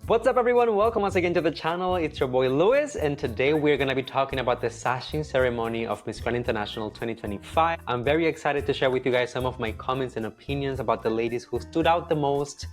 What's up everyone, welcome once again to the channel. It's your boy Luis, and today we're going to be talking about the Sashing Ceremony of Miss Grand International 2025. I'm very excited to share with you guys some of my comments and opinions about the ladies who stood out the most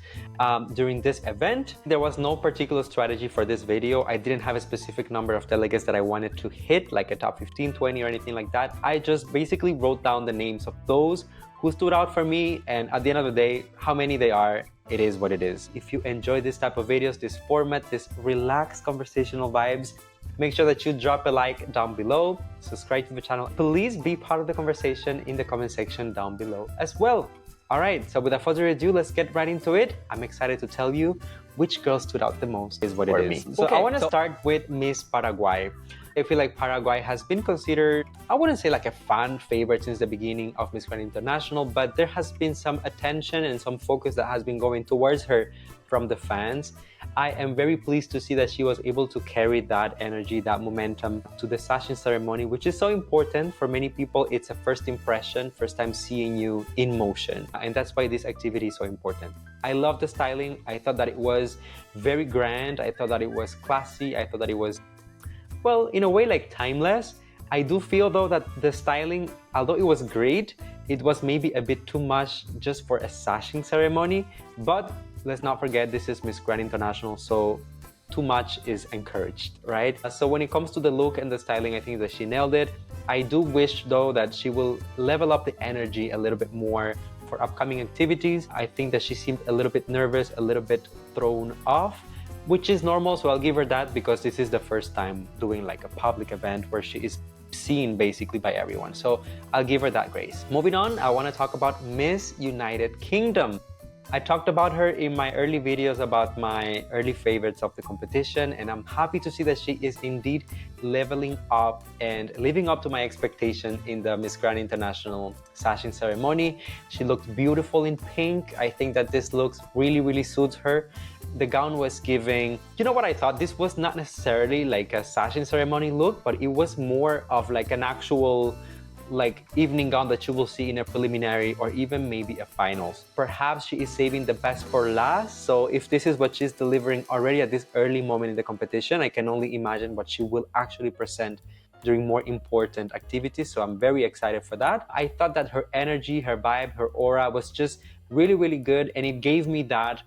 during this event. There was no particular strategy for this video. I didn't have a specific number of delegates that I wanted to hit, like a top 15, 20 or anything like that. I just basically wrote down the names of those who stood out for me, and at the end of the day, how many they are, it is what it is. If you enjoy this type of videos, this format, this relaxed conversational vibes, make sure that you drop a like down below, subscribe to the channel. Please be part of the conversation in the comment section down below as well. All right, so without further ado, let's get right into it. I'm excited to tell you which girl stood out the most is what it is. So I want to start with Miss Paraguay. I feel like Paraguay has been considered, I wouldn't say like a fan favorite since the beginning of Miss Grand International, but there has been some attention and some focus that has been going towards her from the fans. I am very pleased to see that she was able to carry that energy, that momentum to the Sashing Ceremony, which is so important for many people. It's a first impression, first time seeing you in motion. And that's why this activity is so important. I love the styling. I thought that it was very grand. I thought that it was classy. I thought that it was, well, in a way, like timeless. I do feel though that the styling, although it was great, it was maybe a bit too much just for a sashing ceremony. But let's not forget, this is Miss Grand International, so too much is encouraged, right? So when it comes to the look and the styling, I think that she nailed it. I do wish though that she will level up the energy a little bit more for upcoming activities. I think that she seemed a little bit nervous, a little bit thrown off, which is normal, so I'll give her that because this is the first time doing like a public event where she is seen basically by everyone. So I'll give her that grace. Moving on, I want to talk about Miss United Kingdom. I talked about her in my early videos about my early favorites of the competition, and I'm happy to see that she is indeed leveling up and living up to my expectation in the Miss Grand International Sashing Ceremony. She looked beautiful in pink. I think that this looks really suits her. The gown was giving, you know what I thought? This was not necessarily like a sashing ceremony look, but it was more of like an actual like evening gown that you will see in a preliminary or even maybe a finals. Perhaps she is saving the best for last. So if this is what she's delivering already at this early moment in the competition, I can only imagine what she will actually present during more important activities. So I'm very excited for that. I thought that her energy, her vibe, her aura was just really good, and it gave me that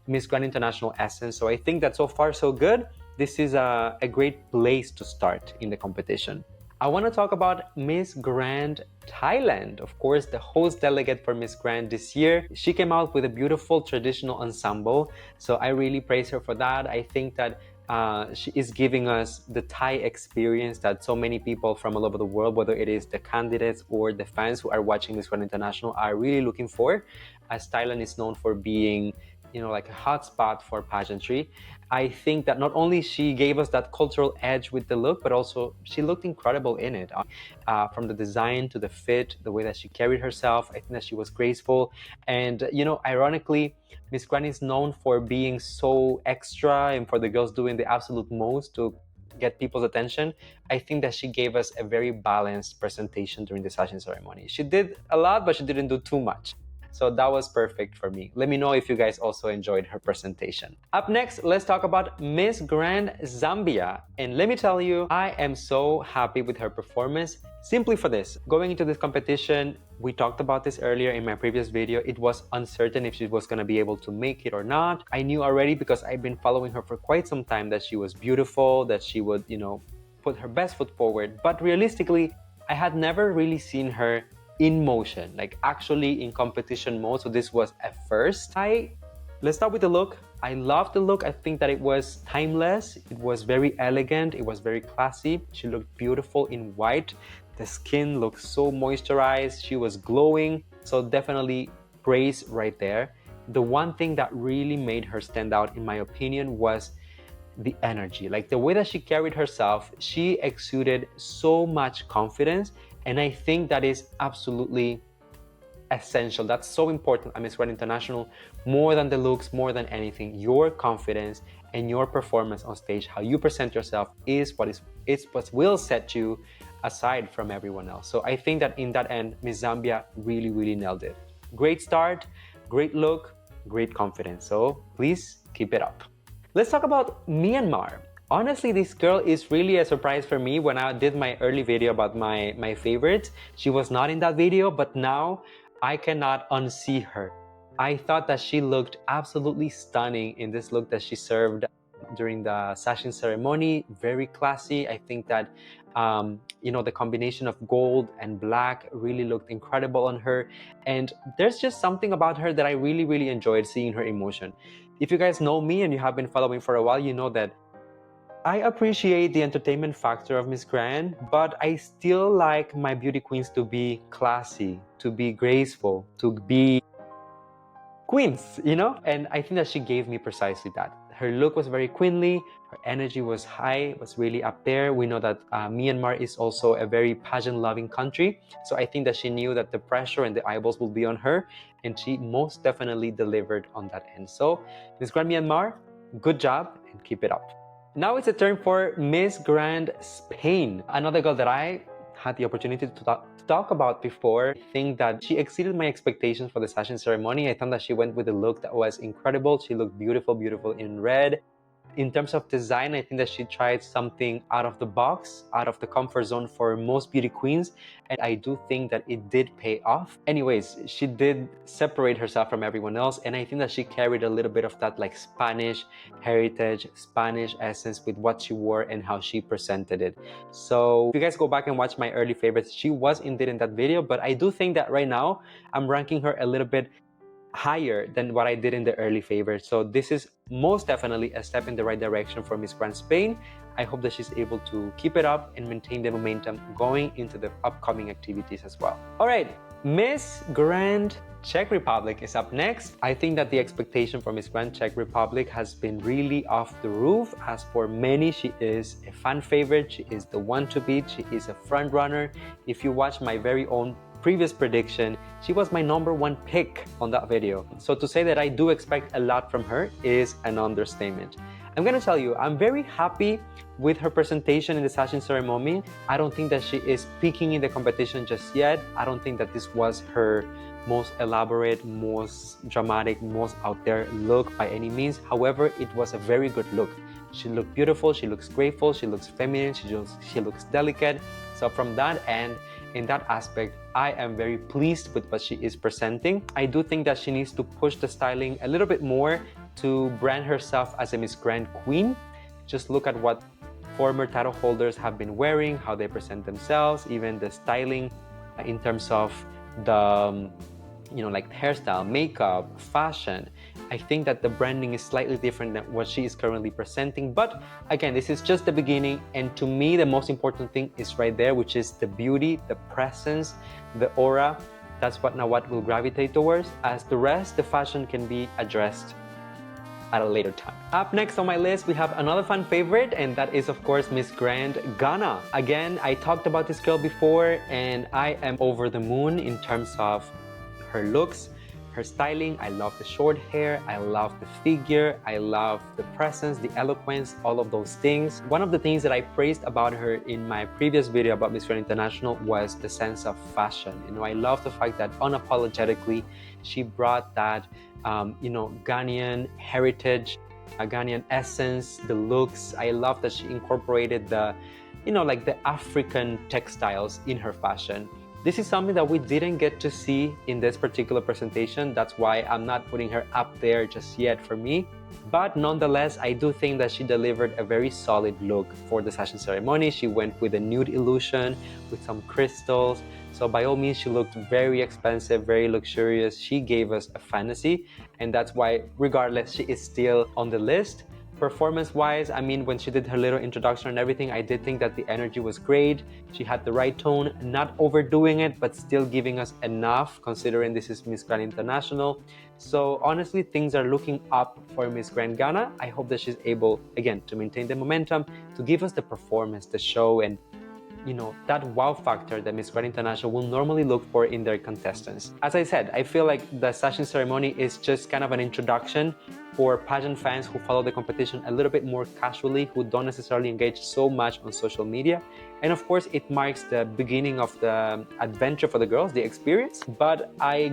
Miss Grand International essence. So I think that so far so good. This is a great place to start in the competition. I want to talk about Miss Grand Thailand. Of course, the host delegate for Miss Grand this year. She came out with a beautiful traditional ensemble. So I really praise her for that. I think that she is giving us the Thai experience that so many people from all over the world, whether it is the candidates or the fans who are watching Miss Grand International, are really looking for, as Thailand is known for being, you know, like a hotspot for pageantry. I think that not only she gave us that cultural edge with the look, but also she looked incredible in it. From the design to the fit, the way that she carried herself, I think that she was graceful. And, you know, ironically, Miss Grand is known for being so extra and for the girls doing the absolute most to get people's attention. I think that she gave us a very balanced presentation during the Sashing Ceremony. She did a lot, but she didn't do too much. So that was perfect for me. Let me know if you guys also enjoyed her presentation. Up next, let's talk about Miss Grand Zambia. And let me tell you, I am so happy with her performance simply for this. Going into this competition, we talked about this earlier in my previous video. It was uncertain if she was going to be able to make it or not. I knew already because I've been following her for quite some time that she was beautiful, that she would, you know, put her best foot forward. But realistically, I had never really seen her in motion, like actually in competition mode. So this was a first. Let's start with the look. I love the look. I think that it was timeless. It was very elegant. It was very classy. She looked beautiful in white. The skin looked so moisturized. She was glowing. So definitely praise right there. The one thing that really made her stand out, in my opinion, was the energy. Like the way that she carried herself, she exuded so much confidence. And I think that is absolutely essential. That's so important at Miss Grand International, more than the looks, more than anything. Your confidence and your performance on stage, how you present yourself is what will set you aside from everyone else. So I think that in that end, Miss Zambia really nailed it. Great start, great look, great confidence. So please keep it up. Let's talk about Myanmar. Honestly, this girl is really a surprise for me. When I did my early video about my favorites, she was not in that video, but now I cannot unsee her. I thought that she looked absolutely stunning in this look that she served during the Sashing Ceremony. Very classy. I think that the combination of gold and black really looked incredible on her, and there's just something about her that I really enjoyed seeing her emotion. If you guys know me and you have been following for a while, you know that I appreciate the entertainment factor of Miss Grand, but I still like my beauty queens to be classy, to be graceful, to be queens, And I think that she gave me precisely that. Her look was very queenly, her energy was high, was really up there. We know that Myanmar is also a very pageant-loving country, so I think that she knew that the pressure and the eyeballs will be on her, and she most definitely delivered on that end. So, Miss Grand Myanmar, good job and keep it up. Now it's a turn for Miss Grand Spain, another girl that I had the opportunity to talk about before. I think that she exceeded my expectations for the Sashing Ceremony. I thought that she went with a look that was incredible. She looked beautiful in red. In terms of design, I think that she tried something out of the box, out of the comfort zone for most beauty queens, and I do think that it did pay off. Anyways, she did separate herself from everyone else, and I think that she carried a little bit of that like Spanish heritage, Spanish essence with what she wore and how she presented it. So if you guys go back and watch my early favorites, she was indeed in that video, but I do think that right now I'm ranking her a little bit higher than what I did in the early favorites. So this is most definitely a step in the right direction for Miss Grand Spain. I hope that she's able to keep it up and maintain the momentum going into the upcoming activities as well. All right, Miss Grand Czech Republic is up next. I think that the expectation for Miss Grand Czech Republic has been really off the roof. As for many, she is a fan favorite. She is the one to beat. She is a front runner. If you watch my very own previous prediction, she was my #1 pick on that video. So to say that I do expect a lot from her is an understatement. I'm gonna tell you, I'm very happy with her presentation in the Sashing Ceremony. I don't think that she is peaking in the competition just yet. I don't think that this was her most elaborate, most dramatic, most out there look by any means. However, it was a very good look. She looked beautiful, she looks graceful, she looks feminine, she looks delicate. So from that end, in that aspect, I am very pleased with what she is presenting. I do think that she needs to push the styling a little bit more to brand herself as a Miss Grand Queen. Just look at what former title holders have been wearing, how they present themselves, even the styling in terms of the like hairstyle, makeup, fashion. I think that the branding is slightly different than what she is currently presenting, but again, this is just the beginning, and to me the most important thing is right there, which is the beauty, the presence, the aura. That's what will gravitate towards. As the rest, the fashion can be addressed at a later time. Up next on my list, we have another fan favorite, and that is of course Miss Grand Ghana. Again, I talked about this girl before, and I am over the moon in terms of her looks, her styling. I love the short hair, I love the figure, I love the presence, the eloquence, all of those things. One of the things that I praised about her in my previous video about Miss Grand International was the sense of fashion. I love the fact that unapologetically she brought that Ghanaian heritage, a Ghanaian essence, the looks. I love that she incorporated the like the African textiles in her fashion. This is something that we didn't get to see in this particular presentation. That's why I'm not putting her up there just yet for me. But nonetheless, I do think that she delivered a very solid look for the Sashing Ceremony. She went with a nude illusion with some crystals. So by all means, she looked very expensive, very luxurious. She gave us a fantasy, and that's why, regardless, she is still on the list. Performance-wise, I mean, when she did her little introduction and everything, I did think that the energy was great. She had the right tone, not overdoing it, but still giving us enough, considering this is Miss Grand International. So honestly, things are looking up for Miss Grand Ghana. I hope that she's able, again, to maintain the momentum, to give us the performance, the show, and that wow factor that Miss Grand International will normally look for in their contestants. As I said, I feel like the Sashing Ceremony is just kind of an introduction for pageant fans who follow the competition a little bit more casually, who don't necessarily engage so much on social media. And of course, it marks the beginning of the adventure for the girls, the experience. But I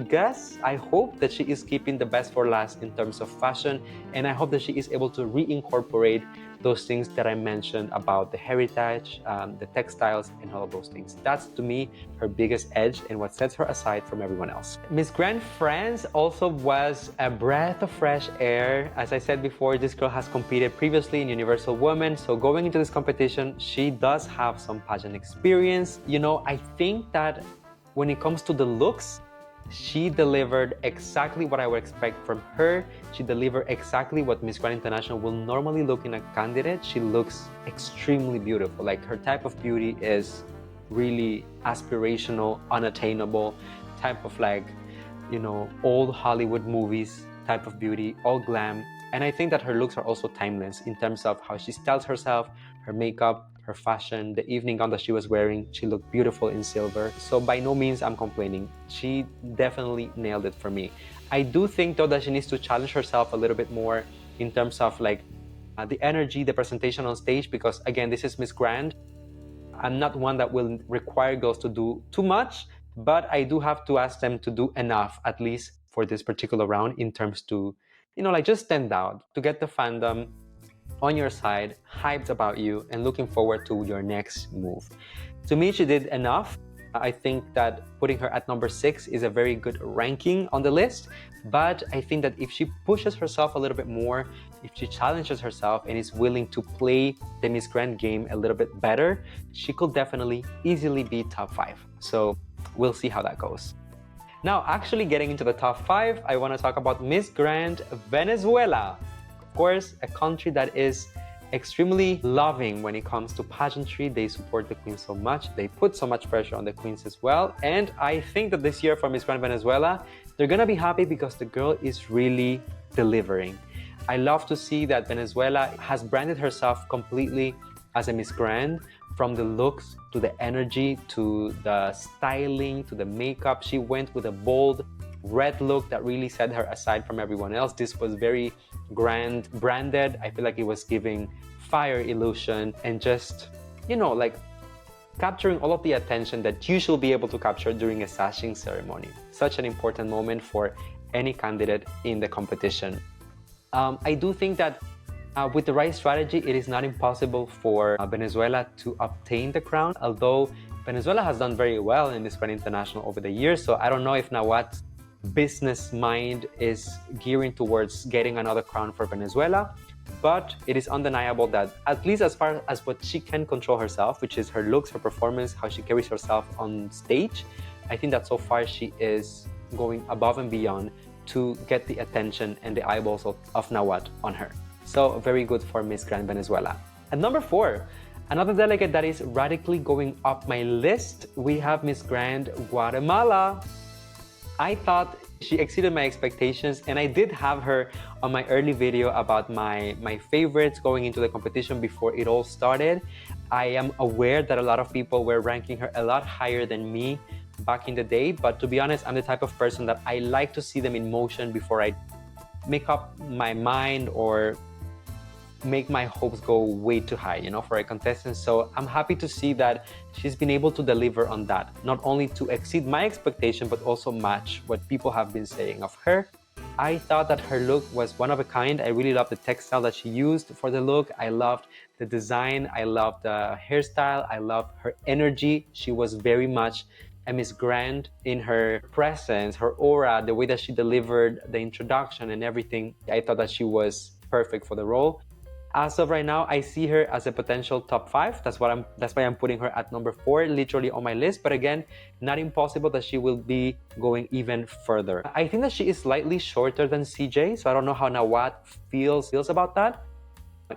hope that she is keeping the best for last in terms of fashion, and I hope that she is able to reincorporate those things that I mentioned about the heritage, the textiles, and all of those things. That's, to me, her biggest edge and what sets her aside from everyone else. Miss Grand France also was a breath of fresh air. As I said before, this girl has competed previously in Universal Women, so going into this competition, she does have some pageant experience. You know, I think that when it comes to the looks, she delivered exactly what I would expect from her. She delivered exactly what Miss Grand International will normally look in a candidate. She looks extremely beautiful. Like, her type of beauty is really aspirational, unattainable, type of, like, you know, old Hollywood movies type of beauty, all glam. And I think that her looks are also timeless in terms of how she styles herself, her makeup, her fashion. The evening gown that she was wearing, she looked beautiful in silver. So by no means I'm complaining. She definitely nailed it for me. I do think though that she needs to challenge herself a little bit more in terms of like the energy, the presentation on stage, because again, this is Miss Grand. I'm not one that will require girls to do too much, but I do have to ask them to do enough, at least for this particular round, in terms to, you know, like, just stand out, to get the fandom on your side, hyped about you, and looking forward to your next move. To me, she did enough. I think that putting her at number 6 is a very good ranking on the list, but I think that if she pushes herself a little bit more, if she challenges herself and is willing to play the Miss Grand game a little bit better, she could definitely easily be top 5. So we'll see how that goes. Now, actually getting into the top 5, I want to talk about Miss Grand Venezuela. Of course, a country that is extremely loving when it comes to pageantry. They support the queen so much. They put so much pressure on the queens as well. And I think that this year for Miss Grand Venezuela, they're gonna be happy because the girl is really delivering. I love to see that Venezuela has branded herself completely as a Miss Grand, from the looks to the energy to the styling to the makeup. She went with a bold red look that really set her aside from everyone else. This was very grand branded. I feel like it was giving fire illusion and just, you know, like capturing all of the attention that you should be able to capture during a sashing ceremony. Such an important moment for any candidate in the competition. I do think that with the right strategy, it is not impossible for Venezuela to obtain the crown, although Venezuela has done very well in Miss Grand International over the years. So I don't know if Nawat's business mind is gearing towards getting another crown for Venezuela, but it is undeniable that, at least as far as what she can control herself, which is her looks, her performance, how she carries herself on stage, I think that so far she is going above and beyond to get the attention and the eyeballs of Nawat on her. So very good for Miss Grand Venezuela. At number 4, another delegate that is radically going up my list, we have Miss Grand Guatemala. I thought she exceeded my expectations, and I did have her on my early video about my favorites going into the competition before it all started. I am aware that a lot of people were ranking her a lot higher than me back in the day, but to be honest, I'm the type of person that I like to see them in motion before I make up my mind or make my hopes go way too high, you know, for a contestant. So I'm happy to see that she's been able to deliver on that, not only to exceed my expectation, but also match what people have been saying of her. I thought that her look was one of a kind. I really loved the textile that she used for the look. I loved the design. I loved the hairstyle. I loved her energy. She was very much a Miss Grand in her presence, her aura, the way that she delivered the introduction and everything. I thought that she was perfect for the role. As of right now, I see her as a potential top 5. That's why I'm putting her at number 4, literally on my list. But again, not impossible that she will be going even further. I think that she is slightly shorter than CJ, so I don't know how Nawat feels about that.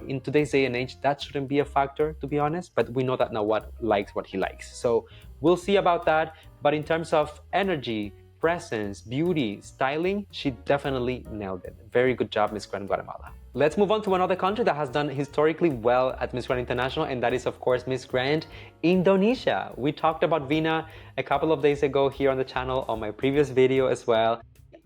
In today's day and age, that shouldn't be a factor, to be honest. But we know that Nawat likes what he likes, so we'll see about that. But in terms of energy, presence, beauty, styling, she definitely nailed it. Very good job, Miss Grand Guatemala. Let's move on to another country that has done historically well at Miss Grand International, and that is, of course, Miss Grand Indonesia. We talked about Vina a couple of days ago here on the channel on my previous video as well.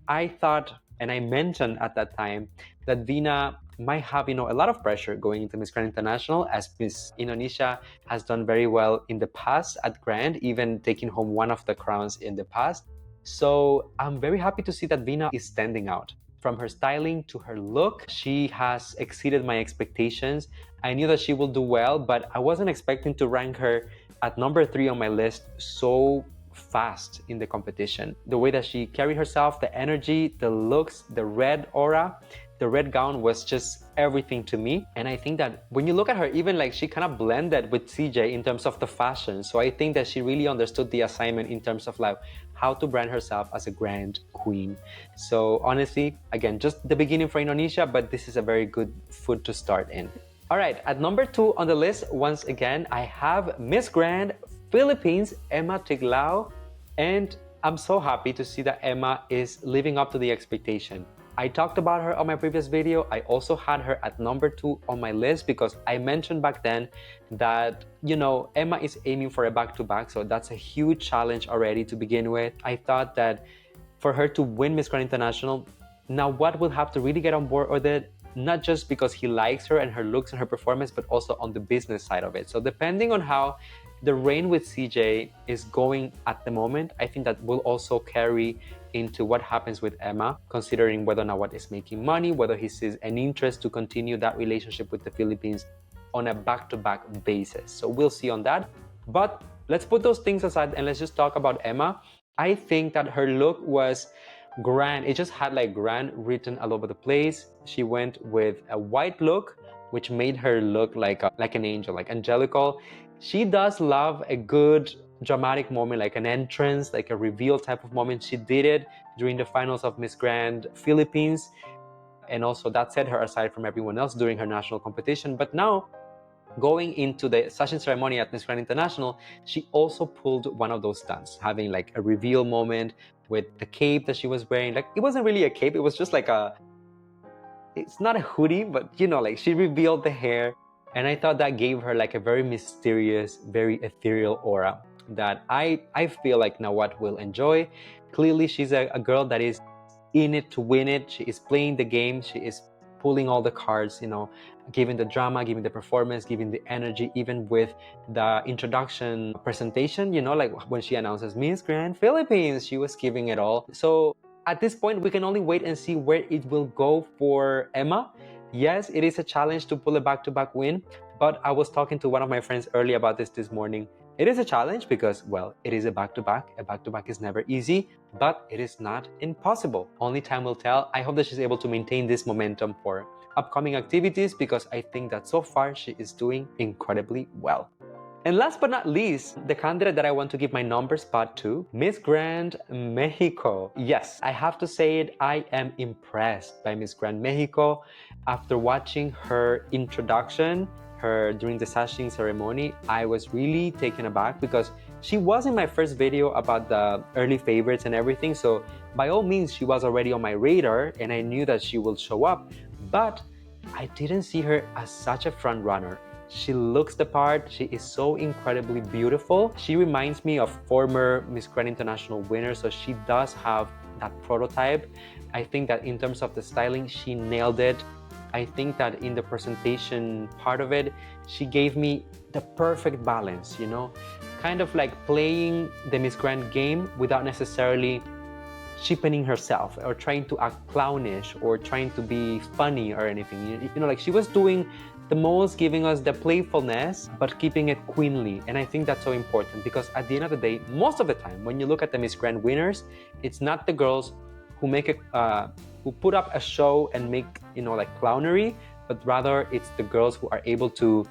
I thought And I mentioned at that time that Vina might have, a lot of pressure going into Miss Grand International, as Miss Indonesia has done very well in the past at Grand, even taking home one of the crowns in the past. So I'm very happy to see that Vina is standing out. From her styling to her look, she has exceeded my expectations. I knew that she will do well, but I wasn't expecting to rank her at number 3 on my list so fast in the competition. The way that she carried herself, the energy, the looks, the red aura, the red gown was just everything to me. And I think that when you look at her, even like she kind of blended with CJ in terms of the fashion. So I think that she really understood the assignment in terms of like how to brand herself as a grand queen. So honestly, again, just the beginning for Indonesia, but this is a very good foot to start in. All right, at number 2 on the list, once again, I have Miss Grand Philippines, Emma Tiglao, and I'm so happy to see that Emma is living up to the expectation. I talked about her on my previous video. I also had her at number 2 on my list because I mentioned back then that, Emma is aiming for a back-to-back, so that's a huge challenge already to begin with. I thought that for her to win Miss Grand International, now what will have to really get on board with it, not just because he likes her and her looks and her performance, but also on the business side of it. So depending on how the reign with CJ is going at the moment, I think that will also carry into what happens with Emma, considering whether or not what is making money, whether he sees an interest to continue that relationship with the Philippines on a back-to-back basis. So we'll see on that. But let's put those things aside and let's just talk about Emma. I think that her look was grand. It just had like grand written all over the place. She went with a white look, which made her look like an angel, like angelical. She does love a good dramatic moment, like an entrance, like a reveal type of moment. She did it during the finals of Miss Grand Philippines. And also that set her aside from everyone else during her national competition. But now, going into the Sashing Ceremony at Miss Grand International, she also pulled one of those stunts, having like a reveal moment with the cape that she was wearing. Like, it wasn't really a cape, it was just like it's not a hoodie, but like she revealed the hair. And I thought that gave her like a very mysterious, very ethereal aura that I feel like Nawat will enjoy. Clearly, she's a girl that is in it to win it. She is playing the game. She is pulling all the cards, giving the drama, giving the performance, giving the energy, even with the introduction presentation, like when she announces Miss Grand Philippines, she was giving it all. So at this point, we can only wait and see where it will go for Emma. Yes, it is a challenge to pull a back-to-back win, but I was talking to one of my friends early about this morning. It is a challenge because, well, it is a back-to-back. A back-to-back is never easy, but it is not impossible. Only time will tell. I hope that she's able to maintain this momentum for upcoming activities because I think that so far she is doing incredibly well. And last but not least, the candidate that I want to give my number spot to, Miss Grand Mexico. Yes, I have to say it, I am impressed by Miss Grand Mexico. After watching her introduction, during the Sashing Ceremony, I was really taken aback because she was in my first video about the early favorites and everything. So by all means, she was already on my radar and I knew that she will show up, but I didn't see her as such a front runner. She looks the part. She is so incredibly beautiful. She reminds me of former Miss Grand International winners, so she does have that prototype. I think that in terms of the styling, she nailed it. I think that in the presentation part of it, she gave me the perfect balance, kind of like playing the Miss Grand game without necessarily cheapening herself or trying to act clownish or trying to be funny or anything. Like she was doing the most, giving us the playfulness, but keeping it queenly. And I think that's so important because at the end of the day, most of the time, when you look at the Miss Grand winners, it's not the girls who who put up a show and make, like clownery, but rather it's the girls who are able to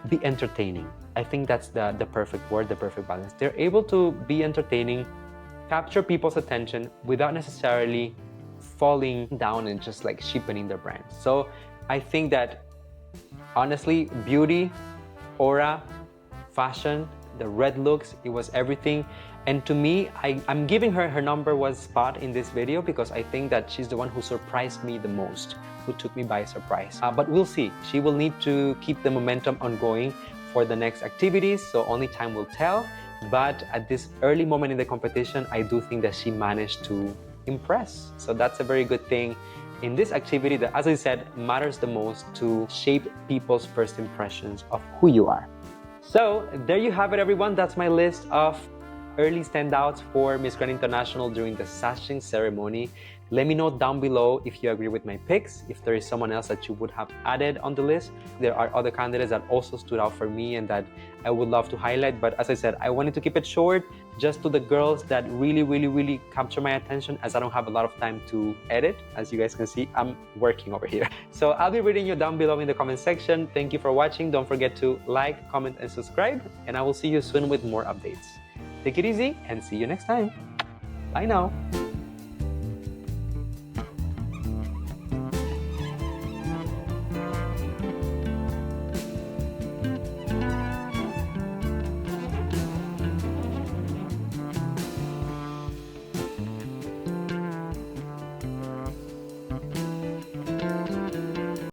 be entertaining. I think that's the perfect word, the perfect balance. They're able to be entertaining, capture people's attention without necessarily falling down and just like cheapening their brand. So I think that honestly, beauty, aura, fashion, the red looks, it was everything. And to me, I'm giving her number 1 spot in this video because I think that she's the one who surprised me the most, who took me by surprise. But we'll see. She will need to keep the momentum ongoing for the next activities, so only time will tell. But at this early moment in the competition, I do think that she managed to impress. So that's a very good thing in this activity that, as I said, matters the most to shape people's first impressions of who you are. So there you have it, everyone. That's my list of early standouts for Miss Grand International during the Sashing Ceremony. Let me know down below if you agree with my picks, if there is someone else that you would have added on the list. There are other candidates that also stood out for me and that I would love to highlight. But as I said, I wanted to keep it short, just to the girls that really capture my attention, as I don't have a lot of time to edit. As you guys can see, I'm working over here. So I'll be reading you down below in the comment section. Thank you for watching. Don't forget to like, comment, and subscribe. And I will see you soon with more updates. Take it easy and see you next time. Bye now.